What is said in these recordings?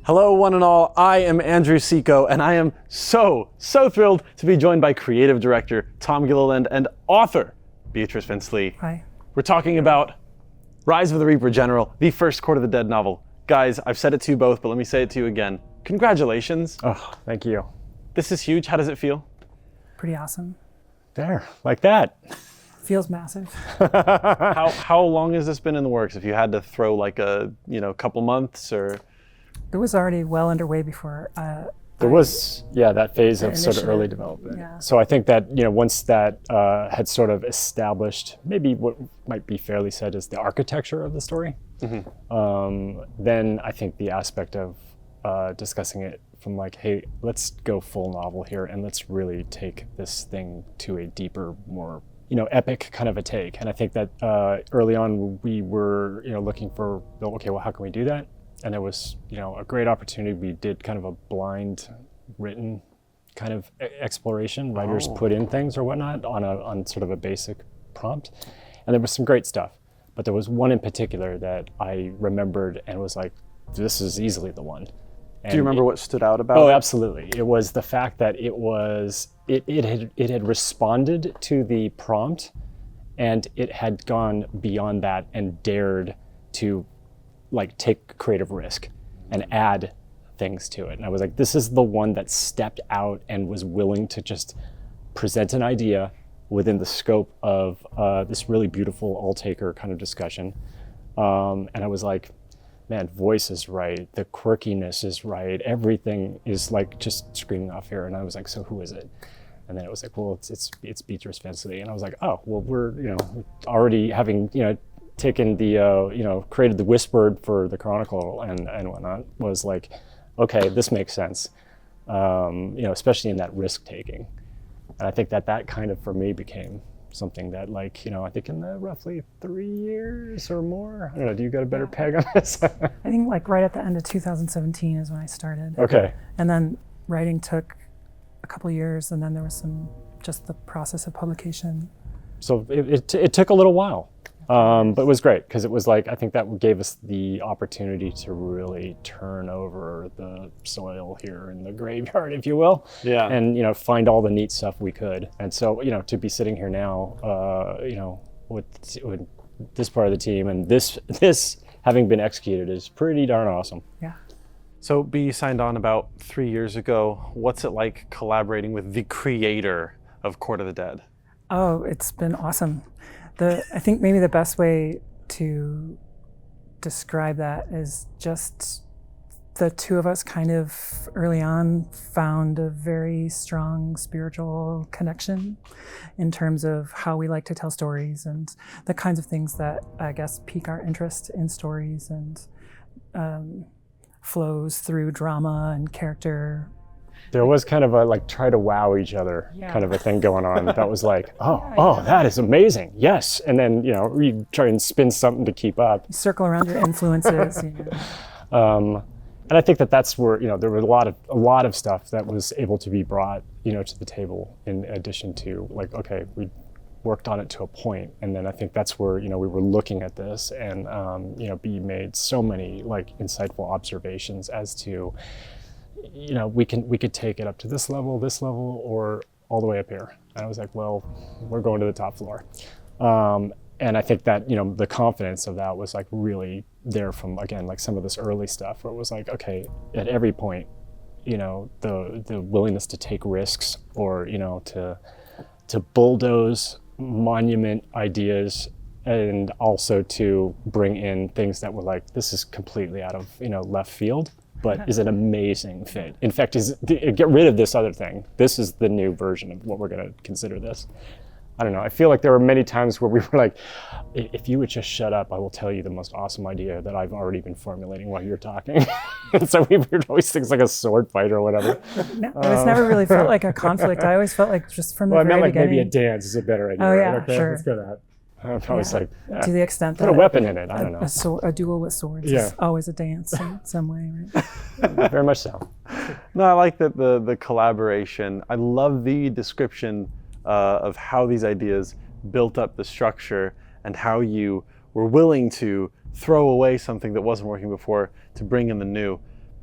Hello, one and all. I am Andrew Seco, and I am so thrilled to be joined by creative director Tom Gilliland and author Bea Van Slee. Hi. We're talking about Rise of the Reaper General, the first Court of the Dead novel. Guys, I've said it to you both, but let me say it to you again. Congratulations. Oh, thank you. This is huge. How does it feel? Pretty awesome. There, like that. Feels massive. How long has this been in the works? If you had to throw like a couple months or... It was already well underway before. There was, that phase of sort of initiative. early development. Yeah. So I think that, once that had sort of established maybe what might be fairly said as the architecture of the story, then I think the aspect of discussing it from like, hey, let's go full novel here and let's really take this thing to a deeper, more epic kind of a take. And I think that early on we were, looking for, okay, well, how can we do that? And it was, a great opportunity. We did kind of a blind written kind of exploration. Writers put in things or whatnot on sort of a basic prompt. And there was some great stuff. But there was one in particular that I remembered and was like, this is easily the one. And do you remember what stood out about it? Oh, absolutely. It was the fact that it had responded to the prompt, and it had gone beyond that and dared to like take creative risk and add things to it. And I was like, this is the one that stepped out and was willing to just present an idea within the scope of this really beautiful all-taker kind of discussion. And I was like, man, voice is right, the quirkiness is right, everything is like just screaming off here. And I was like, so who is it? And then it was like, well, it's Bea Van Slee. And I was like, oh, well, we're already having taken the created the Whispered for the Chronicle and whatnot, was like, okay, this makes sense, especially in that risk taking. And I think that kind of for me became something that like, I think in the roughly 3 years or more. I don't know, do you got a better peg on this? I think like right at the end of 2017 is when I started. Okay. And then writing took a couple years, and then there was just the process of publication. So it took a little while. But it was great because it was like, I think that gave us the opportunity to really turn over the soil here in the graveyard, if you will. Yeah. And, find all the neat stuff we could. And so, to be sitting here now, with this part of the team and this having been executed is pretty darn awesome. Yeah. So Bea signed on about 3 years ago. What's it like collaborating with the creator of Court of the Dead? Oh, it's been awesome. I think maybe the best way to describe that is just the two of us kind of early on found a very strong spiritual connection in terms of how we like to tell stories and the kinds of things that I guess pique our interest in stories and flows through drama and character. There was kind of a like try to wow each other kind of a thing going on that was like, that is amazing, yes. And then, you try and spin something to keep up. You circle around your influences. And I think that's where, there was a lot of stuff that was able to be brought, to the table in addition to like, okay, we worked on it to a point. And then I think that's where, we were looking at this and, Bea made so many like insightful observations as to, we could take it up to this level, or all the way up here. And I was like, well, we're going to the top floor. And I think that, the confidence of that was like really there from, again, like some of this early stuff where it was like, okay, at every point, the willingness to take risks or, to bulldoze monument ideas and also to bring in things that were like, this is completely out of, left field. But is an amazing fit. In fact, get rid of this other thing. This is the new version of what we're going to consider this. I don't know. I feel like there were many times where we were like, if you would just shut up, I will tell you the most awesome idea that I've already been formulating while you're talking. And so we would always things like a sword fight or whatever. No, it's never really felt like a conflict. I always felt like just from the very beginning. I meant like maybe a dance is a better idea. Oh, yeah, okay, sure. Let's go that. I'm always like, to the extent that put a weapon in it. I don't know. A duel with swords is always a dance in some way, right? Very much so. No, I like that the collaboration. I love the description of how these ideas built up the structure and how you were willing to throw away something that wasn't working before to bring in the new.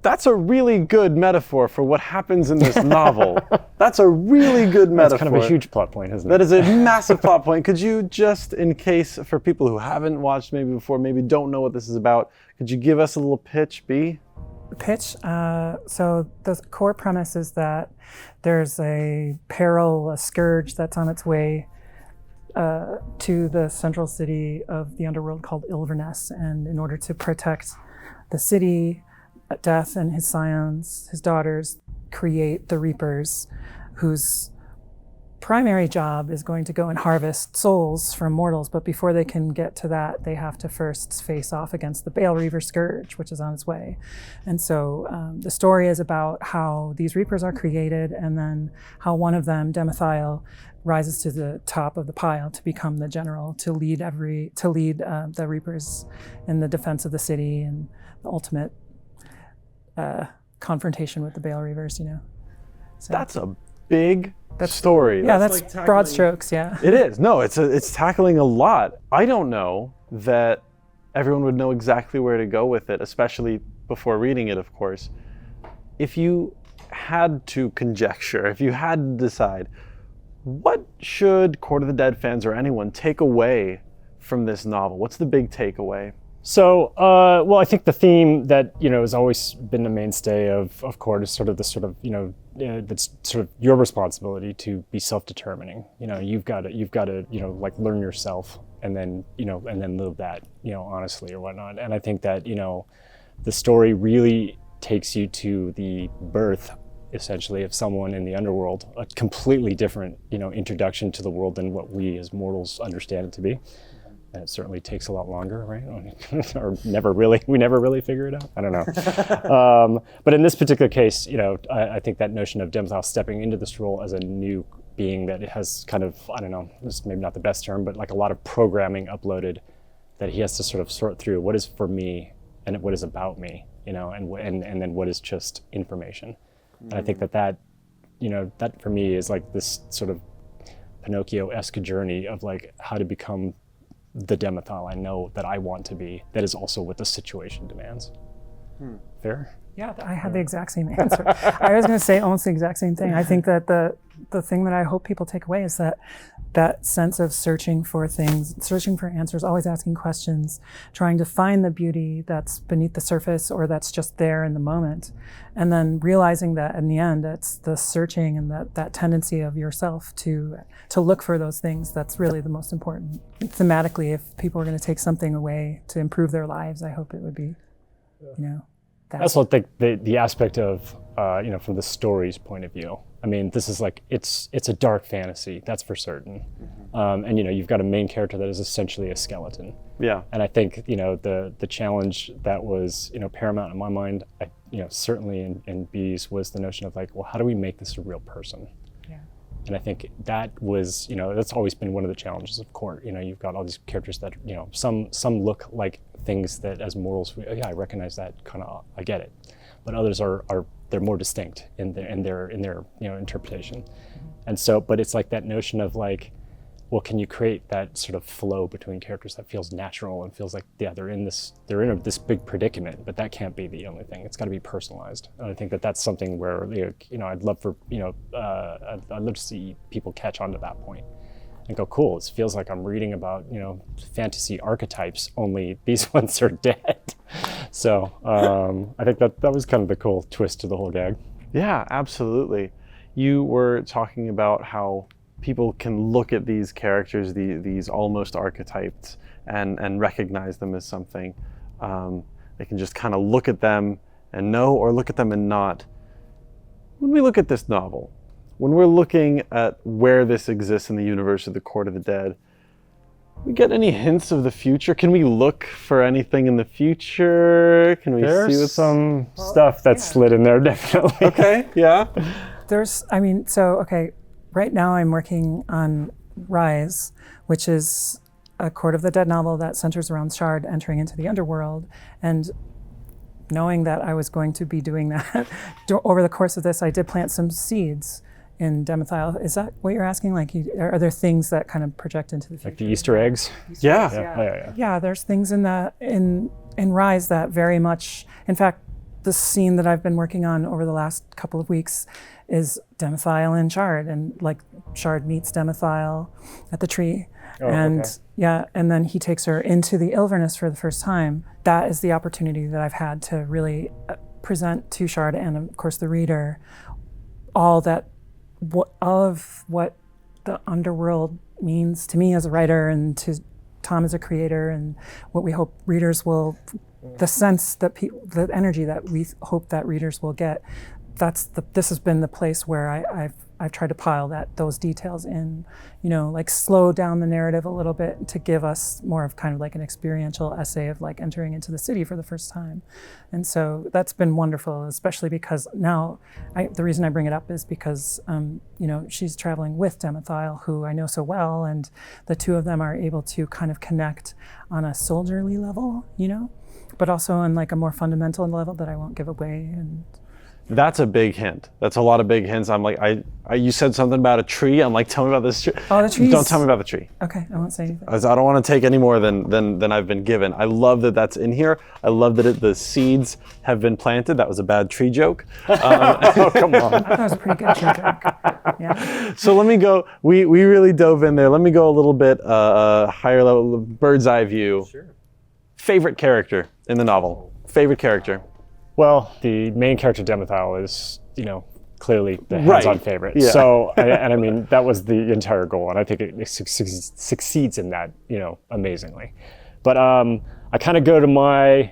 That's a really good metaphor for what happens in this novel. That's a really good metaphor. That's kind of a huge plot point, isn't it? That is a massive plot point. Could you just, in case for people who haven't watched maybe before, maybe don't know what this is about, could you give us a little pitch, Bea? Pitch. So the core premise is that there's a peril, a scourge that's on its way to the central city of the Underworld called Inverness, and in order to protect the city, Death and his scions, his daughters, create the Reapers, whose primary job is going to go and harvest souls from mortals. But before they can get to that, they have to first face off against the Bale Reaver Scourge, which is on its way. And so the story is about how these Reapers are created, and then how one of them, Demethiel, rises to the top of the pile to become the general, to lead the Reapers in the defense of the city and the ultimate confrontation with the Bale Reavers, you know. So That's a big story. yeah, that's broad strokes. Yeah, It is. No, it's tackling a lot. I don't know that everyone would know exactly where to go with it, especially before reading it, of course. If you had to conjecture, if you had to decide, what should Court of the Dead fans or anyone take away from this novel? What's the big takeaway? So, well, I think the theme that, you know, has always been the mainstay of Court is sort of that's sort of your responsibility to be self-determining. You know, you've got to, you know, like learn yourself, and then, you know, and then live that, you know, honestly or whatnot. And I think that, you know, the story really takes you to the birth, essentially, of someone in the underworld, a completely different, you know, introduction to the world than what we as mortals understand it to be. And it certainly takes a lot longer, right? Or we never really figure it out. I don't know. But in this particular case, you know, I think that notion of Demethiel stepping into this role as a new being, that it has kind of, I don't know, this is maybe not the best term, but like a lot of programming uploaded that he has to sort of sort through what is for me and what is about me, you know, and then what is just information. And I think that, you know, that for me is like this sort of Pinocchio-esque journey of like how to become the Demethiel I know that I want to be, that is also what the situation demands. Fair? yeah, I had the exact same answer. I was going to say almost the exact same thing. I think that the thing that I hope people take away is that sense of searching for things, searching for answers, always asking questions, trying to find the beauty that's beneath the surface or that's just there in the moment. And then realizing that in the end, it's the searching and that tendency of yourself to look for those things that's really the most important. Thematically, if people are going to take something away to improve their lives, I hope it would be, you know, that. I also think the aspect of, you know, from the story's point of view, I mean, this is like, it's a dark fantasy, that's for certain. And, you know, you've got a main character that is essentially a skeleton. Yeah. And I think, you know, the challenge that was, you know, paramount in my mind, you know, certainly in Bea's, was the notion of like, well, how do we make this a real person? Yeah. And I think that was, you know, that's always been one of the challenges of Court. You know, you've got all these characters that, you know, some look like things that as mortals, yeah, I recognize that, kind of, I get it. But others are they're more distinct in their you know, interpretation. And so, but it's like that notion of like, well, can you create that sort of flow between characters that feels natural and feels like, yeah, they're in this big predicament, but that can't be the only thing. It's got to be personalized. And I think that that's something where, you know, I'd love for, you know, I'd love to see people catch on to that point and go, cool, it feels like I'm reading about, you know, fantasy archetypes, only these ones are dead. So I think that was kind of the cool twist to the whole gag. Yeah, absolutely. You were talking about how people can look at these characters, these almost archetypes, and recognize them as something. They can just kind of look at them and know, or look at them and not. When we look at this novel, when we're looking at where this exists in the universe of the Court of the Dead, we get any hints of the future? Can we look for anything in the future? Can we There's see what's some stuff that's slid in there, definitely. Okay, yeah. Okay, right now I'm working on Rise, which is a Court of the Dead novel that centers around Shard entering into the Underworld. And knowing that I was going to be doing that over the course of this, I did plant some seeds in Demethiel. Is that what you're asking? Like, are there things that kind of project into the future? Like the Easter eggs? Yeah. Yeah, there's things in Rise that very much, in fact, the scene that I've been working on over the last couple of weeks is Demethyl and Shard, and like Shard meets Demethyl at the tree. And then he takes her into the Ilverness for the first time. That is the opportunity that I've had to really present to Shard and of course the reader all of what the Underworld means to me as a writer and to Tom as a creator, and what we hope readers will, the sense that the energy that we hope that readers will get. This has been the place where I've tried to pile those details in, like slow down the narrative a little bit to give us more of kind of like an experiential essay of like entering into the city for the first time. And so that's been wonderful, especially because now, the reason I bring it up is because, she's traveling with Demethyl, who I know so well, and the two of them are able to kind of connect on a soldierly level, but also on like a more fundamental level that I won't give away. And that's a big hint. That's a lot of big hints. I'm like, you said something about a tree. I'm like, tell me about this tree. Oh, the trees. Don't tell me about the tree. Okay, I won't say anything. As I don't want to take any more than I've been given. I love that that's in here. I love that the seeds have been planted. That was a bad tree joke. Oh, come on. I thought it was a pretty good tree joke. Yeah. So let me go. We really dove in there. Let me go a little bit higher level, bird's eye view. Sure. Favorite character in the novel. Favorite character. Well, the main character Demethyl is, clearly the hands-on favorite. Yeah. So, and I mean, that was the entire goal, and I think it succeeds in that, amazingly. But I kind of go to my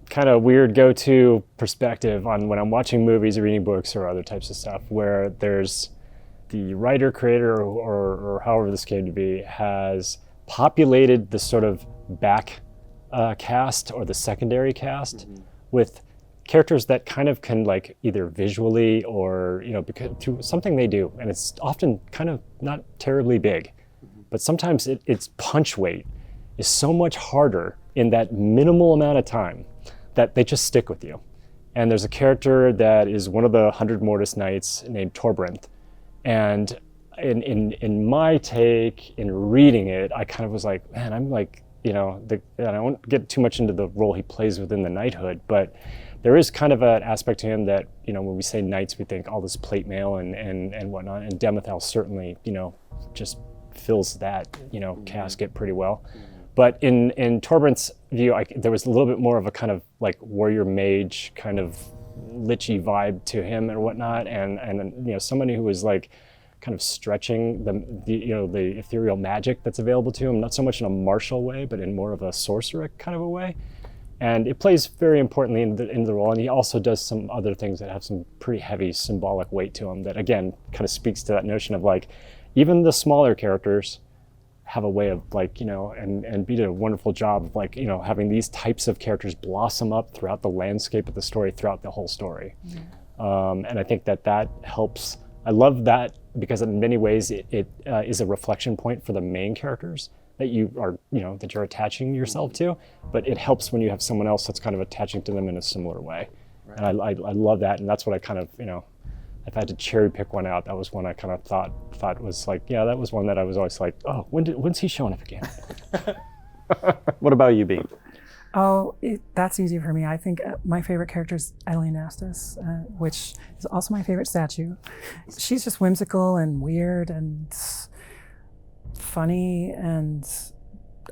kind of weird go-to perspective on when I'm watching movies or reading books or other types of stuff, where there's the writer, creator, or however this came to be, has populated the sort of back cast or the secondary cast with characters that kind of can like either visually or because through something they do, and it's often kind of not terribly big, but sometimes its punch weight is so much harder in that minimal amount of time that they just stick with you. And there's a character that is one of the 100 Mortis Knights named Torbranth, and in my take in reading it, I kind of was like, man, I'm like, and I won't get too much into the role he plays within the knighthood, but there is kind of an aspect to him that, when we say knights, we think all this plate mail and whatnot, and Demethyl certainly, just fills that, casket pretty well. But in Torbranth's view, there was a little bit more of a kind of like warrior mage kind of lichy vibe to him and whatnot, and somebody who was like kind of stretching the ethereal magic that's available to him, not so much in a martial way, but in more of a sorcerer kind of a way. And it plays very importantly in the role, and he also does some other things that have some pretty heavy symbolic weight to him that, again, kind of speaks to that notion of like, even the smaller characters have a way of like, and Bea did a wonderful job of like, having these types of characters blossom up throughout the landscape of the story, throughout the whole story. And I think that helps. I love that because in many ways it is a reflection point for the main characters that you are, that you're attaching yourself to, but it helps when you have someone else that's kind of attaching to them in a similar way. Right. And I love that, and that's what I kind of, if I had to cherry pick one out, that was one I kind of thought was like, yeah, that was one that I was always like, oh, when's he showing up again? What about you, Bea? Oh, that's easy for me. I think my favorite character is Alienastus, which is also my favorite statue. She's just whimsical and weird and funny and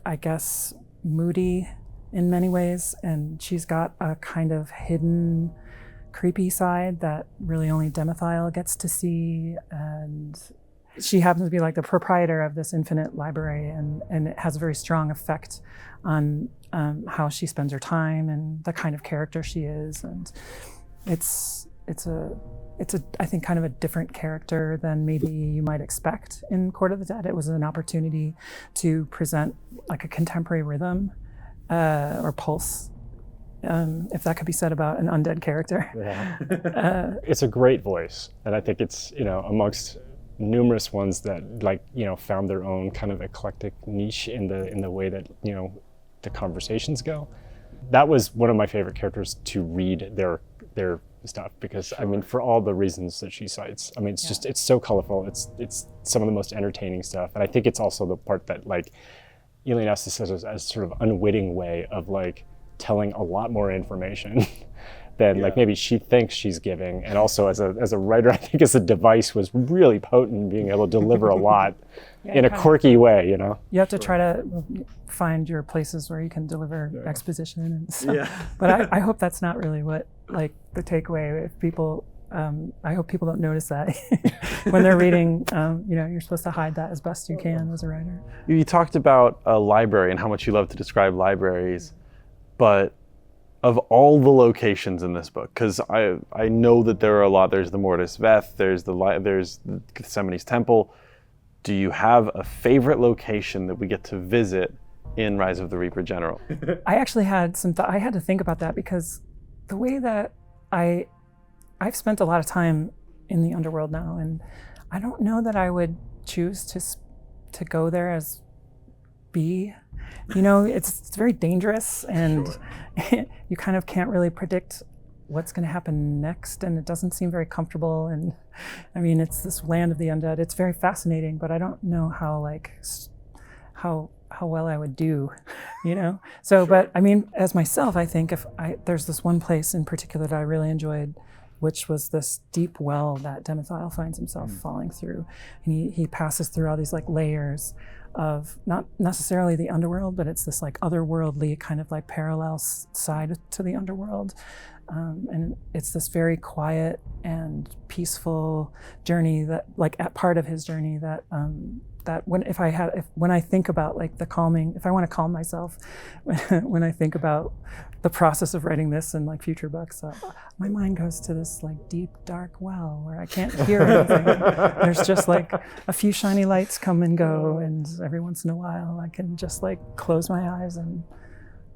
I guess moody in many ways, and she's got a kind of hidden creepy side that really only Demethyl gets to see, and she happens to be like the proprietor of this infinite library, and it has a very strong effect on how she spends her time and the kind of character she is, and it's I think kind of a different character than maybe you might expect in Court of the Dead. It was an opportunity to present like a contemporary rhythm or pulse, if that could be said about an undead character. Yeah. It's a great voice, and I think it's amongst numerous ones that found their own kind of eclectic niche in the way that the conversations go. That was one of my favorite characters to read their stuff, because I mean, for all the reasons that she cites, I mean, it's so colorful. It's some of the most entertaining stuff, and I think it's also the part that Gilliland says as sort of unwitting way of like telling a lot more information than like maybe she thinks she's giving. And also as a writer, I think as a device was really potent, being able to deliver a lot in a quirky way, you know? You have to try to find your places where you can deliver exposition and stuff. But I hope that's not really what, like, the takeaway. If people, I hope people don't notice that when they're reading. You know, you're supposed to hide that as best you can as a writer. You talked about a library and how much you love to describe libraries, but of all the locations in this book, because I know that there are a lot. There's the Mortis Veth, there's the Gethsemane's Temple. Do you have a favorite location that we get to visit in Rise of the Reaper General? I actually had I had to think about that, because the way that I've spent a lot of time in the Underworld now, and I don't know that I would choose to go there as Bea. You know, it's very dangerous, and you kind of can't really predict what's going to happen next, and it doesn't seem very comfortable. And I mean, it's this land of the undead. It's very fascinating, but I don't know how well I would do, you know. So, but I mean, as myself, I think there's this one place in particular that I really enjoyed, which was this deep well that Demethiel finds himself falling through, and he passes through all these like layers of not necessarily the underworld, but it's this like otherworldly kind of like parallel side to the underworld. And it's this very quiet and peaceful journey that, like, at part of his journey that when I think about like the calming, if I want to calm myself, when I think about the process of writing this and like future books, my mind goes to this like deep, dark well where I can't hear anything. There's just like a few shiny lights come and go, and every once in a while I can just like close my eyes and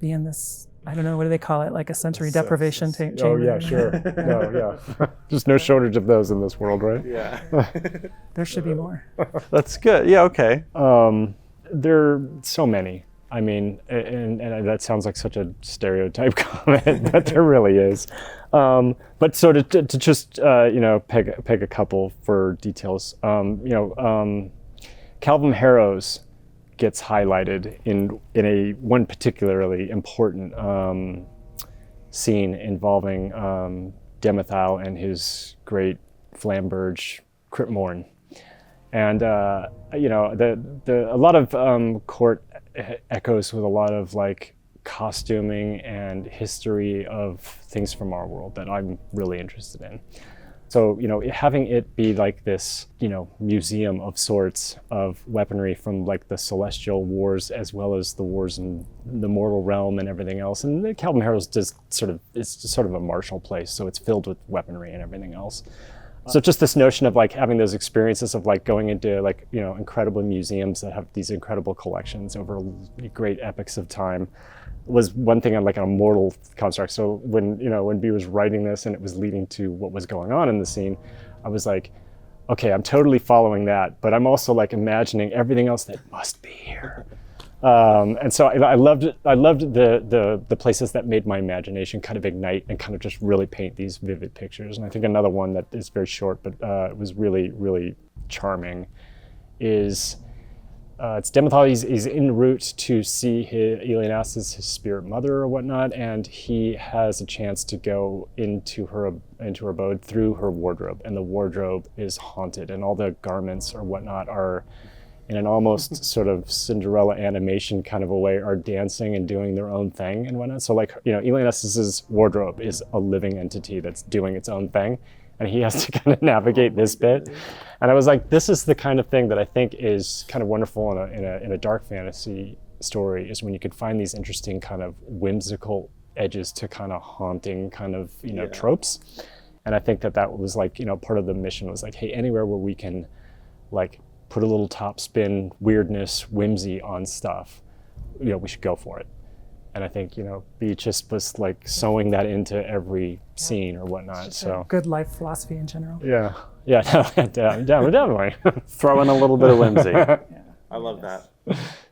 be in this, I don't know, what do they call it? Like a sensory deprivation chamber. Oh yeah, sure. No, yeah. There's no shortage of those in this world, right? Yeah. There should be more. That's good. Yeah, okay. There are so many. I mean, and that sounds like such a stereotype comment, but there really is. But so to just pick a couple for details. Calvin Harrow's gets highlighted in one particularly important scene involving Demethiel and his great Flamberge Cryptmorn. And a lot of court echoes with a lot of like costuming and history of things from our world that I'm really interested in. So, having it be like this, museum of sorts of weaponry from like the Celestial Wars, as well as the wars in the mortal realm and everything else. And the Calvin Harrow's it's just sort of a martial place, so it's filled with weaponry and everything else. So just this notion of like having those experiences of like going into like, incredible museums that have these incredible collections over great epochs of time was one thing on like an immortal construct. So when Bea was writing this and it was leading to what was going on in the scene, I was like, okay, I'm totally following that, but I'm also like imagining everything else that must be here. And so I loved it. I loved the places that made my imagination kind of ignite and kind of just really paint these vivid pictures. And I think another one that is very short, but it was really, really charming, is it's Demethiel. He's en route to see his spirit mother or whatnot, and he has a chance to go into her abode through her wardrobe, and the wardrobe is haunted, and all the garments or whatnot are, in an almost sort of Cinderella animation kind of a way, are dancing and doing their own thing and whatnot. So like, Elianess's wardrobe is a living entity that's doing its own thing, and he has to kind of navigate this bit. And I was like, this is the kind of thing that I think is kind of wonderful in a dark fantasy story, is when you could find these interesting kind of whimsical edges to kind of haunting kind of, tropes. And I think that was like, part of the mission was like, hey, anywhere where we can like put a little top spin, weirdness, whimsy on stuff, we should go for it. And I think, Bea just was like sewing that into every scene or whatnot. So good life philosophy in general. Yeah, definitely. Throw in a little bit of whimsy. I love that.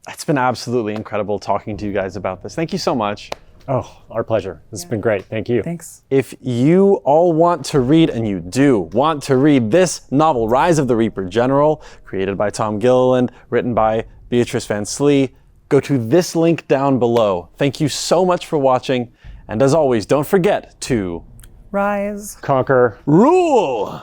It's been absolutely incredible talking to you guys about this. Thank you so much. Oh, our pleasure. This has been great. Thank you. Thanks. If you all want to read, and you do want to read this novel, Rise of the Reaper General, created by Tom Gilliland, written by Beatrice Van Slee, go to this link down below. Thank you so much for watching, and as always, don't forget to Rise. Conquer. Rule!